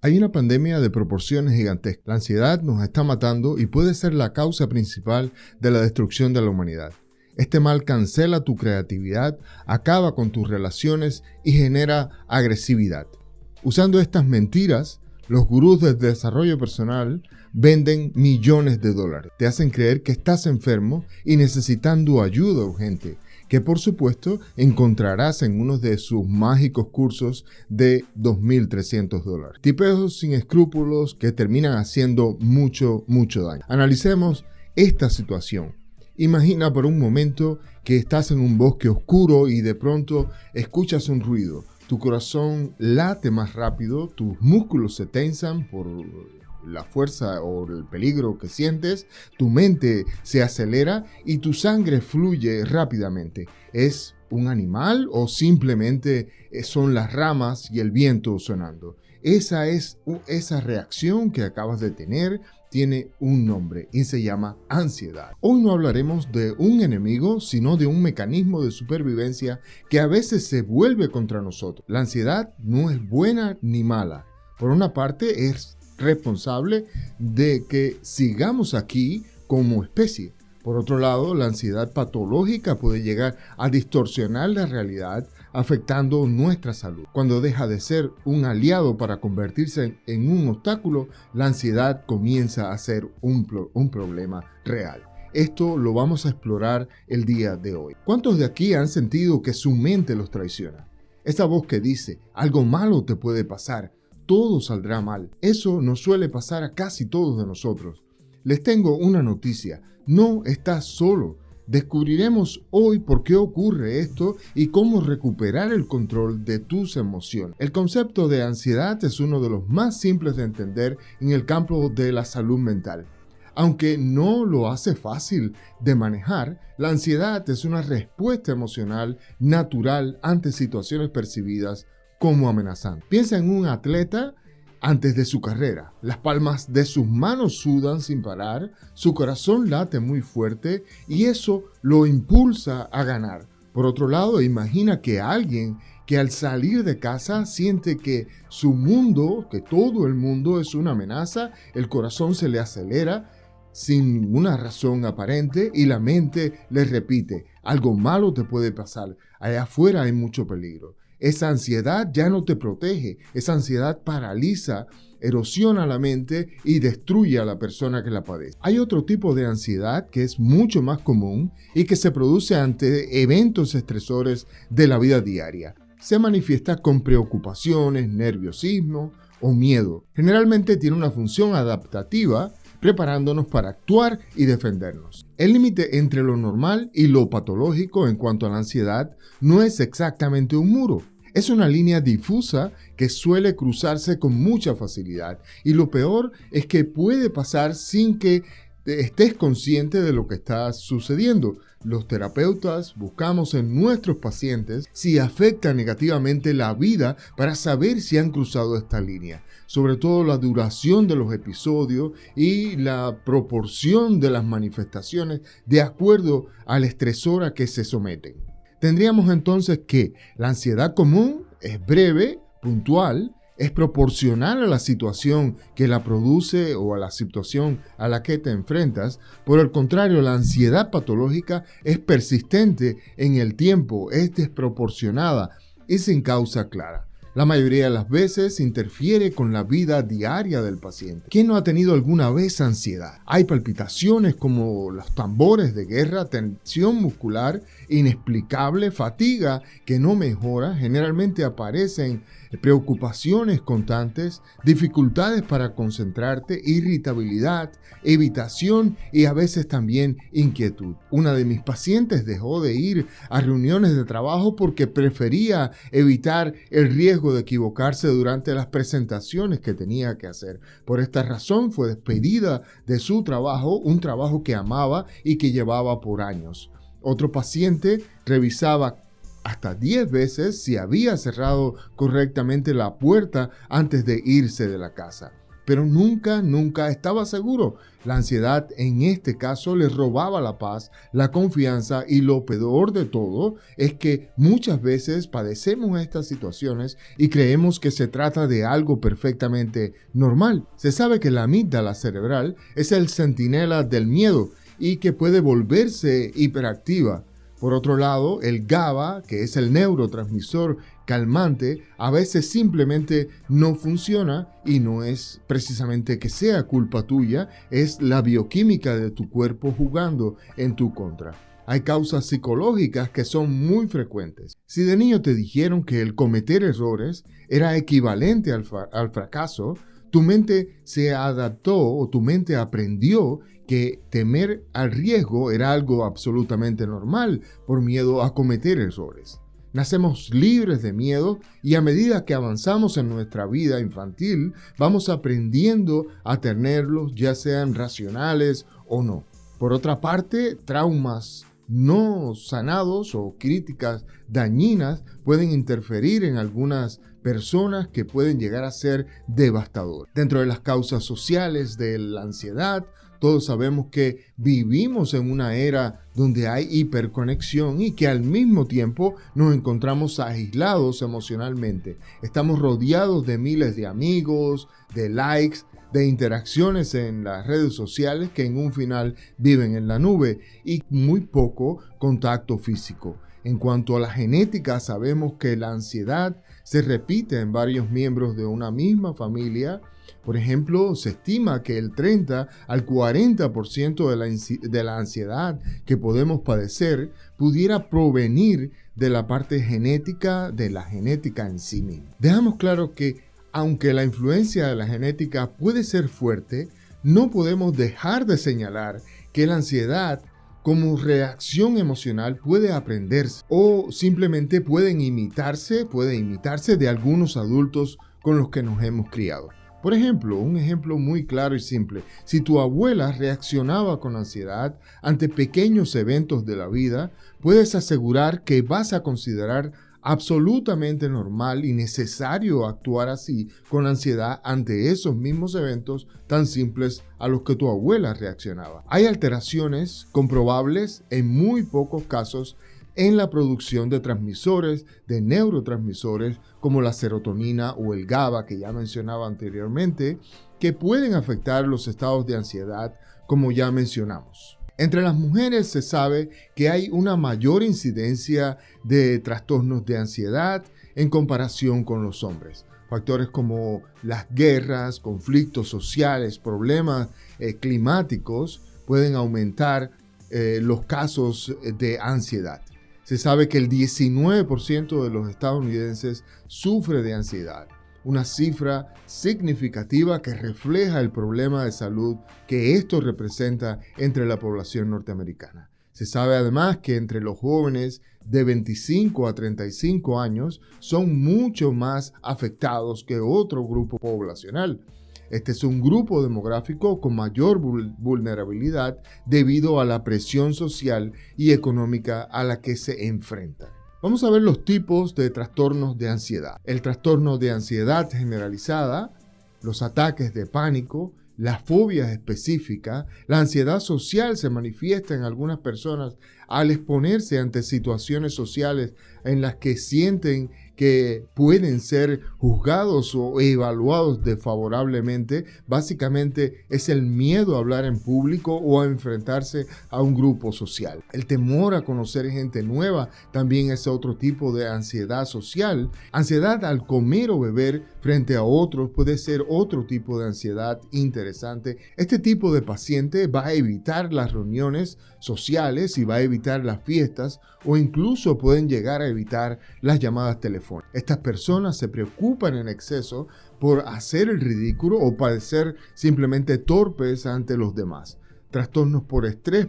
Hay una pandemia de proporciones gigantescas. La ansiedad nos está matando y puede ser la causa principal de la destrucción de la humanidad. Este mal cancela tu creatividad, acaba con tus relaciones y genera agresividad. Usando estas mentiras, los gurús del desarrollo personal venden millones de dólares. Te hacen creer que estás enfermo y necesitando ayuda urgente, que por supuesto encontrarás en uno de sus mágicos cursos de $2.300. Tipeos sin escrúpulos que terminan haciendo mucho daño. Analicemos esta situación. Imagina por un momento que estás en un bosque oscuro y de pronto escuchas un ruido. Tu corazón late más rápido, tus músculos se tensan por la fuerza o el peligro que sientes, tu mente se acelera y tu sangre fluye rápidamente. ¿Es un animal o simplemente son las ramas y el viento sonando? Esa reacción que acabas de tener tiene un nombre y se llama ansiedad. Hoy no hablaremos de un enemigo, sino de un mecanismo de supervivencia que a veces se vuelve contra nosotros. La ansiedad no es buena ni mala. Por una parte, es responsable de que sigamos aquí como especie. Por otro lado, la ansiedad patológica puede llegar a distorsionar la realidad, afectando nuestra salud. Cuando deja de ser un aliado para convertirse en un obstáculo, la ansiedad comienza a ser un problema real. Esto lo vamos a explorar el día de hoy. ¿Cuántos de aquí han sentido que su mente los traiciona? Esa voz que dice, algo malo te puede pasar, todo saldrá mal. Eso nos suele pasar a casi todos de nosotros. Les tengo una noticia, no estás solo. Descubriremos hoy por qué ocurre esto y cómo recuperar el control de tus emociones. El concepto de ansiedad es uno de los más simples de entender en el campo de la salud mental. Aunque no lo hace fácil de manejar, la ansiedad es una respuesta emocional natural ante situaciones percibidas como amenazantes. Piensa en un atleta antes de su carrera. Las palmas de sus manos sudan sin parar, su corazón late muy fuerte y eso lo impulsa a ganar. Por otro lado, imagina que alguien que al salir de casa siente que su mundo, que todo el mundo es una amenaza, el corazón se le acelera sin ninguna razón aparente y la mente le repite, algo malo te puede pasar, allá afuera hay mucho peligro. Esa ansiedad ya no te protege, esa ansiedad paraliza, erosiona la mente y destruye a la persona que la padece. Hay otro tipo de ansiedad que es mucho más común y que se produce ante eventos estresores de la vida diaria. Se manifiesta con preocupaciones, nerviosismo o miedo. Generalmente tiene una función adaptativa, preparándonos para actuar y defendernos. El límite entre lo normal y lo patológico en cuanto a la ansiedad no es exactamente un muro. Es una línea difusa que suele cruzarse con mucha facilidad y lo peor es que puede pasar sin que estés consciente de lo que está sucediendo. Los terapeutas buscamos en nuestros pacientes si afecta negativamente la vida para saber si han cruzado esta línea, sobre todo la duración de los episodios y la proporción de las manifestaciones de acuerdo al estresor a que se someten. Tendríamos entonces que la ansiedad común es breve, puntual, es proporcional a la situación que la produce o a la situación a la que te enfrentas. Por el contrario, la ansiedad patológica es persistente en el tiempo, es desproporcionada y sin causa clara. La mayoría de las veces interfiere con la vida diaria del paciente. ¿Quién no ha tenido alguna vez ansiedad? Hay palpitaciones como los tambores de guerra, tensión muscular inexplicable, fatiga que no mejora, generalmente aparecen preocupaciones constantes, dificultades para concentrarte, irritabilidad, evitación y a veces también inquietud. Una de mis pacientes dejó de ir a reuniones de trabajo porque prefería evitar el riesgo de equivocarse durante las presentaciones que tenía que hacer. Por esta razón fue despedida de su trabajo, un trabajo que amaba y que llevaba por años. Otro paciente revisaba hasta 10 veces si había cerrado correctamente la puerta antes de irse de la casa. pero nunca estaba seguro. La ansiedad en este caso le robaba la paz, la confianza y lo peor de todo es que muchas veces padecemos estas situaciones y creemos que se trata de algo perfectamente normal. Se sabe que la amígdala cerebral es el centinela del miedo y que puede volverse hiperactiva. Por otro lado, el GABA, que es el neurotransmisor calmante, a veces simplemente no funciona y no es precisamente que sea culpa tuya, es la bioquímica de tu cuerpo jugando en tu contra. Hay causas psicológicas que son muy frecuentes. Si de niño te dijeron que el cometer errores era equivalente al fracaso, tu mente se adaptó o tu mente aprendió que temer al riesgo era algo absolutamente normal por miedo a cometer errores. Nacemos libres de miedo y a medida que avanzamos en nuestra vida infantil, vamos aprendiendo a tenerlos, ya sean racionales o no. Por otra parte, traumas no sanados o críticas dañinas pueden interferir en algunas personas que pueden llegar a ser devastadoras. Dentro de las causas sociales de la ansiedad, todos sabemos que vivimos en una era donde hay hiperconexión y que al mismo tiempo nos encontramos aislados emocionalmente. Estamos rodeados de miles de amigos, de likes, de interacciones en las redes sociales que en un final viven en la nube y muy poco contacto físico. En cuanto a la genética, sabemos que la ansiedad se repite en varios miembros de una misma familia. Por ejemplo, se estima que el 30 al 40% de la ansiedad que podemos padecer pudiera provenir de la parte genética de la genética en sí misma. Dejamos claro que aunque la influencia de la genética puede ser fuerte, no podemos dejar de señalar que la ansiedad como reacción emocional puede aprenderse o simplemente puede imitarse de algunos adultos con los que nos hemos criado. Por ejemplo, un ejemplo muy claro y simple, si tu abuela reaccionaba con ansiedad ante pequeños eventos de la vida, puedes asegurar que vas a considerar absolutamente normal y necesario actuar así con ansiedad ante esos mismos eventos tan simples a los que tu abuela reaccionaba. Hay alteraciones comprobables en muy pocos casos en la producción de transmisores, de neurotransmisores como la serotonina o el GABA que ya mencionaba anteriormente, que pueden afectar los estados de ansiedad como ya mencionamos. Entre las mujeres se sabe que hay una mayor incidencia de trastornos de ansiedad en comparación con los hombres. Factores como las guerras, conflictos sociales, problemas climáticos pueden aumentar los casos de ansiedad. Se sabe que el 19% de los estadounidenses sufre de ansiedad, una cifra significativa que refleja el problema de salud que esto representa entre la población norteamericana. Se sabe además que entre los jóvenes de 25 a 35 años son mucho más afectados que otro grupo poblacional. Este es un grupo demográfico con mayor vulnerabilidad debido a la presión social y económica a la que se enfrentan. Vamos a ver los tipos de trastornos de ansiedad. El trastorno de ansiedad generalizada, los ataques de pánico, las fobias específicas. La ansiedad social se manifiesta en algunas personas al exponerse ante situaciones sociales en las que sienten que pueden ser juzgados o evaluados desfavorablemente. Básicamente es el miedo a hablar en público o a enfrentarse a un grupo social. El temor a conocer gente nueva también es otro tipo de ansiedad social. Ansiedad al comer o beber frente a otros puede ser otro tipo de ansiedad interesante. Este tipo de paciente va a evitar las reuniones sociales y va a evitar las fiestas o incluso pueden llegar a evitar las llamadas telefónicas. Estas personas se preocupan en exceso por hacer el ridículo o parecer simplemente torpes ante los demás. Trastornos por estrés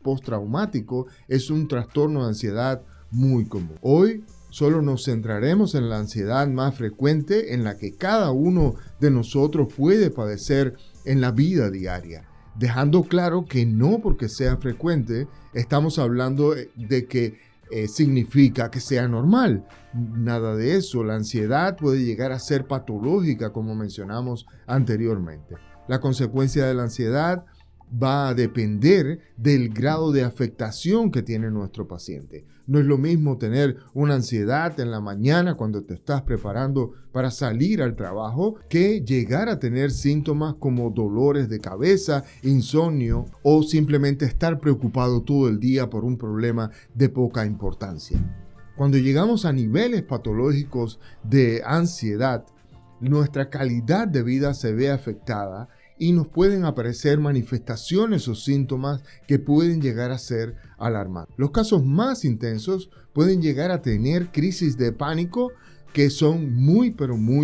postraumático es un trastorno de ansiedad muy común. Hoy solo nos centraremos en la ansiedad más frecuente en la que cada uno de nosotros puede padecer en la vida diaria, dejando claro que no porque sea frecuente estamos hablando de que significa que sea normal. Nada de eso. La ansiedad puede llegar a ser patológica, como mencionamos anteriormente. La consecuencia de la ansiedad va a depender del grado de afectación que tiene nuestro paciente. No es lo mismo tener una ansiedad en la mañana cuando te estás preparando para salir al trabajo que llegar a tener síntomas como dolores de cabeza, insomnio o simplemente estar preocupado todo el día por un problema de poca importancia. Cuando llegamos a niveles patológicos de ansiedad, nuestra calidad de vida se ve afectada y nos pueden aparecer manifestaciones o síntomas que pueden llegar a ser alarmantes. Los casos más intensos pueden llegar a tener crisis de pánico que son muy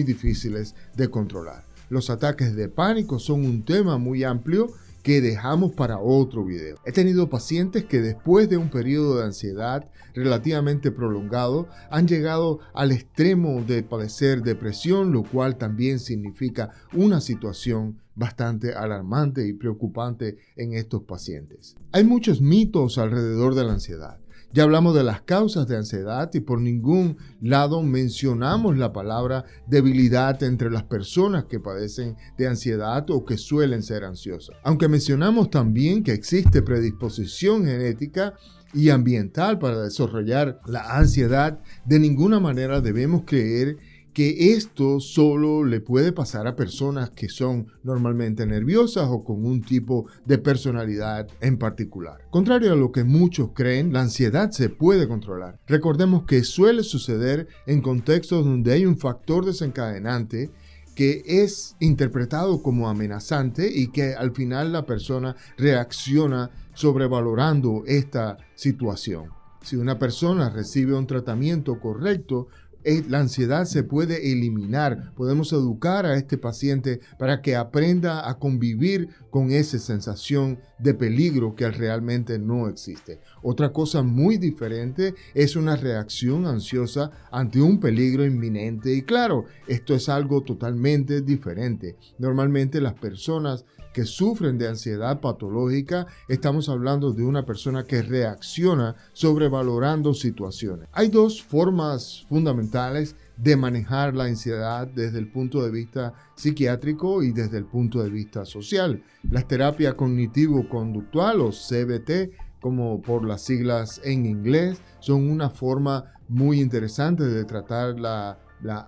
difíciles de controlar. Los ataques de pánico son un tema muy amplio que dejamos para otro video. He tenido pacientes que después de un periodo de ansiedad relativamente prolongado han llegado al extremo de padecer depresión, lo cual también significa una situación bastante alarmante y preocupante en estos pacientes. Hay muchos mitos alrededor de la ansiedad. Ya hablamos de las causas de ansiedad y por ningún lado mencionamos la palabra debilidad entre las personas que padecen de ansiedad o que suelen ser ansiosas. Aunque mencionamos también que existe predisposición genética y ambiental para desarrollar la ansiedad, de ninguna manera debemos creer que esto solo le puede pasar a personas que son normalmente nerviosas o con un tipo de personalidad en particular. Contrario a lo que muchos creen, la ansiedad se puede controlar. Recordemos que suele suceder en contextos donde hay un factor desencadenante que es interpretado como amenazante y que al final la persona reacciona sobrevalorando esta situación. Si una persona recibe un tratamiento correcto, la ansiedad se puede eliminar. Podemos educar a este paciente para que aprenda a convivir con esa sensación de peligro que realmente no existe. Otra cosa muy diferente es una reacción ansiosa ante un peligro inminente. Y claro, esto es algo totalmente diferente. Normalmente las personas que sufren de ansiedad patológica, estamos hablando de una persona que reacciona sobrevalorando situaciones. Hay dos formas fundamentales de manejar la ansiedad desde el punto de vista psiquiátrico y desde el punto de vista social. La terapia cognitivo-conductual o CBT, como por las siglas en inglés, son una forma muy interesante de tratar la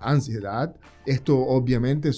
ansiedad. Esto obviamente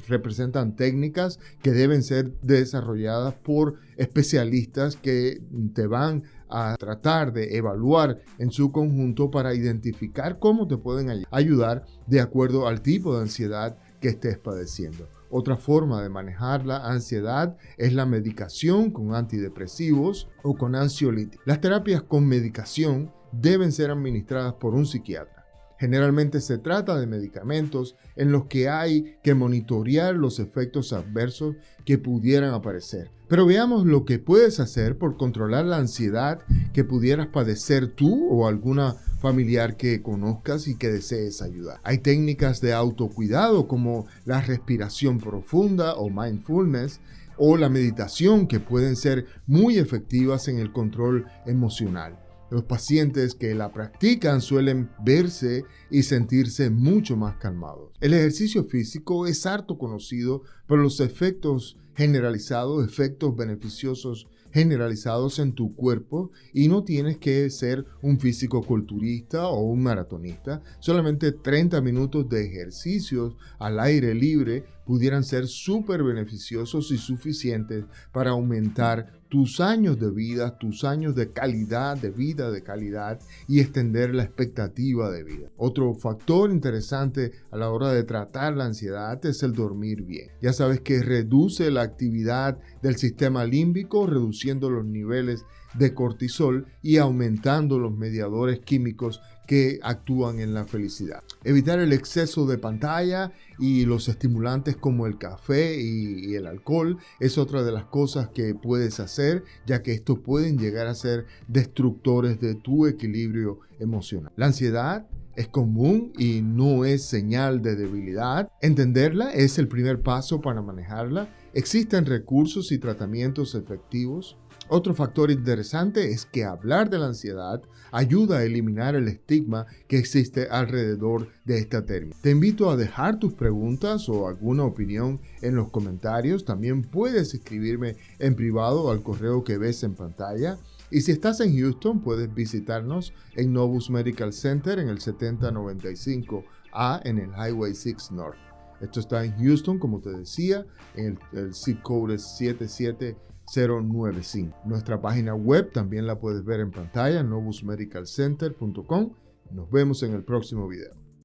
representan técnicas que deben ser desarrolladas por especialistas que te van a tratar de evaluar en su conjunto para identificar cómo te pueden ayudar de acuerdo al tipo de ansiedad que estés padeciendo. Otra forma de manejar la ansiedad es la medicación con antidepresivos o con ansiolíticos. Las terapias con medicación deben ser administradas por un psiquiatra. Generalmente se trata de medicamentos en los que hay que monitorear los efectos adversos que pudieran aparecer. Pero veamos lo que puedes hacer por controlar la ansiedad que pudieras padecer tú o alguna familiar que conozcas y que desees ayudar. Hay técnicas de autocuidado como la respiración profunda o mindfulness o la meditación que pueden ser muy efectivas en el control emocional. Los pacientes que la practican suelen verse y sentirse mucho más calmados. El ejercicio físico es harto conocido por los efectos generalizados, efectos beneficiosos generalizados en tu cuerpo, y no tienes que ser un físico-culturista o un maratonista. Solamente 30 minutos de ejercicios al aire libre pudieran ser súper beneficiosos y suficientes para aumentar tus años de vida, tus años de calidad de vida, de calidad, y extender la expectativa de vida. Otro factor interesante a la hora de tratar la ansiedad es el dormir bien. Ya sabes que reduce la actividad del sistema límbico, reduciendo los niveles de cortisol y aumentando los mediadores químicos que actúan en la felicidad. Evitar el exceso de pantalla y los estimulantes como el café y el alcohol es otra de las cosas que puedes hacer, ya que estos pueden llegar a ser destructores de tu equilibrio emocional. La ansiedad es común y no es señal de debilidad. Entenderla es el primer paso para manejarla. Existen recursos y tratamientos efectivos. Otro factor interesante es que hablar de la ansiedad ayuda a eliminar el estigma que existe alrededor de esta término. Te invito a dejar tus preguntas o alguna opinión en los comentarios. También puedes escribirme en privado al correo que ves en pantalla. Y si estás en Houston, puedes visitarnos en Novus Medical Center en el 7095A en el Highway 6 North. Esto está en Houston, como te decía, en el zip code es 77095. Nuestra página web también la puedes ver en pantalla, novusmedicalcenter.com. Nos vemos en el próximo video.